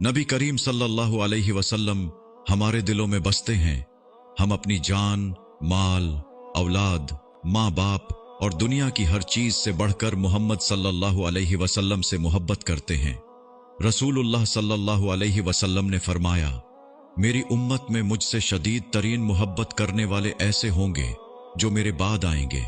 नबी करीम सल्लल्लाहु अलैहि वसल्लम हमारे दिलों में बसते हैं। हम अपनी जान, माल, औलाद, माँ बाप और दुनिया की हर चीज से बढ़कर मोहम्मद सल्लल्लाहु अलैहि वसल्लम से मोहब्बत करते हैं। रसूलुल्लाह सल्लल्लाहु अलैहि वसल्लम ने फरमाया, मेरी उम्मत में मुझसे शदीद तरीन मोहब्बत करने वाले ऐसे होंगे जो मेरे बाद आएंगे।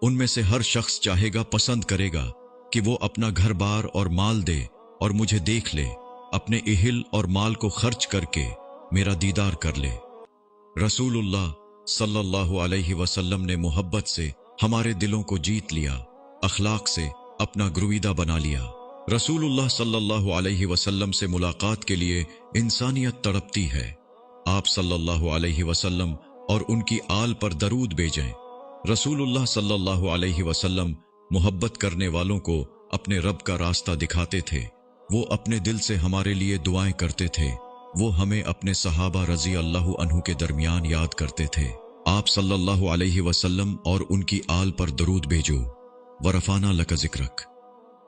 उनमें से हर शख्स चाहेगा, पसंद करेगा कि वो अपना घर बार और माल दे और मुझे देख ले, अपने इहिल और माल को खर्च करके मेरा दीदार कर ले। रसूलुल्लाह सल्लल्लाहु अलैहि वसल्लम ने मोहब्बत से हमारे दिलों को जीत लिया, अखलाक से अपना गुरुविदा बना लिया। रसूलुल्लाह सल्लल्लाहु अलैहि वसल्लम से मुलाकात के लिए इंसानियत तड़पती है। आप सल्लल्लाहु अलैहि वसल्लम और उनकी आल पर दरूद भेजें। रसूलुल्लाह सल्लल्लाहु अलैहि वसल्लम मोहब्बत करने वालों को अपने रब का रास्ता दिखाते थे। वो अपने दिल से हमारे लिए दुआएं करते थे। वो हमें अपने सहाबा रजी अल्लाह अन्हु के दरमियान याद करते थे। आप सल्लल्लाहु अलैहि वसल्लम और उनकी आल पर दरूद भेजो। वरफाना लक जिक्रक।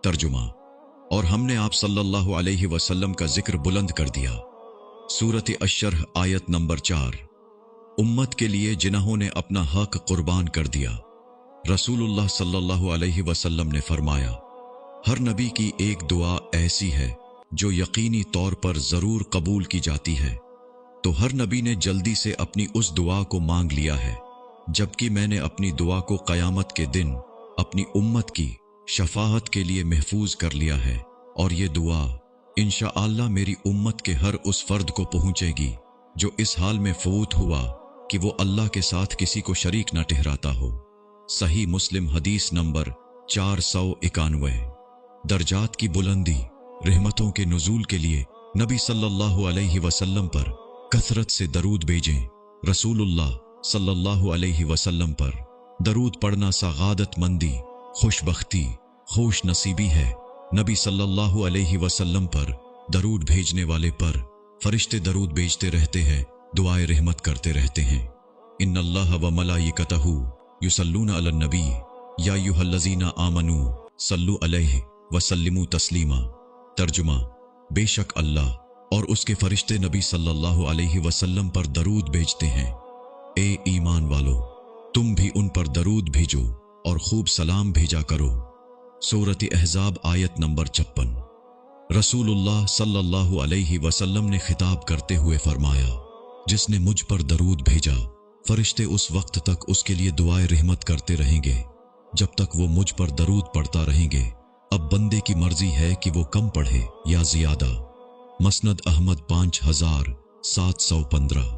तर्जुमा, और हमने आप सल्लल्लाहु अलैहि वसल्लम का जिक्र बुलंद कर दिया। सूरत अश्शरह आयत नंबर 4। उम्मत के लिए जिन्हों ने अपना हक कुर्बान कर दिया। रसूलुल्लाह सल्लल्लाहु अलैहि वसल्लम ने फरमाया, हर नबी की एक दुआ ऐसी है जो यकीनी तौर पर जरूर कबूल की जाती है। तो हर नबी ने जल्दी से अपनी उस दुआ को मांग लिया है, जबकि मैंने अपनी दुआ को क़यामत के दिन अपनी उम्मत की शफाअत के लिए महफूज कर लिया है। और ये दुआ इंशाअल्लाह मेरी उम्मत के हर उस फर्द को पहुंचेगी जो इस हाल में फौत हुआ कि वो अल्लाह के साथ किसी को शरीक न ठहराता हो। सही मुस्लिम हदीस नंबर 491। दर्जात की बुलंदी, रहमतों के नुज़ूल के लिए नबी सल्लल्लाहु अलैहि वसल्लम पर कसरत से दरूद भेजें। रसूलुल्लाह सल्लल्लाहु अलैहि वसल्लम पर दरूद पढ़ना सगादत मंदी, खुशबख्ती, खुश नसीबी है। नबी सल्लल्लाहु अलैहि वसल्लम पर दरूद भेजने वाले पर फरिश्ते दरूद भेजते रहते हैं, दुआए रहमत करते रहते हैं। इन्नल्लाह व मलाइकतहू युसल्लूना अलन नबी या अय्युहल्लज़ीना आमनू सल्लु अलैहि व सल्लिमू तस्लीमा। तर्जुमा, बेशक अल्लाह और उसके फरिश्ते नबी सल्लल्लाहु अलैहि वसल्लम पर दरूद भेजते हैं। ए ईमान वालो, तुम भी उन पर दरूद भेजो और खूब सलाम भेजा करो। सूरत अहज़ाब आयत नंबर 56। रसूलुल्लाह सल्लल्लाहु अलैहि वसल्लम ने खिताब करते हुए फरमाया, जिसने मुझ पर दरूद भेजा, फरिश्ते उस वक्त तक उसके लिए दुआए रहमत करते रहेंगे जब तक वो मुझ पर दरूद पढ़ता रहेंगे। अब बंदे की मर्जी है कि वो कम पढ़े या ज्यादा। मसनद अहमद 5715।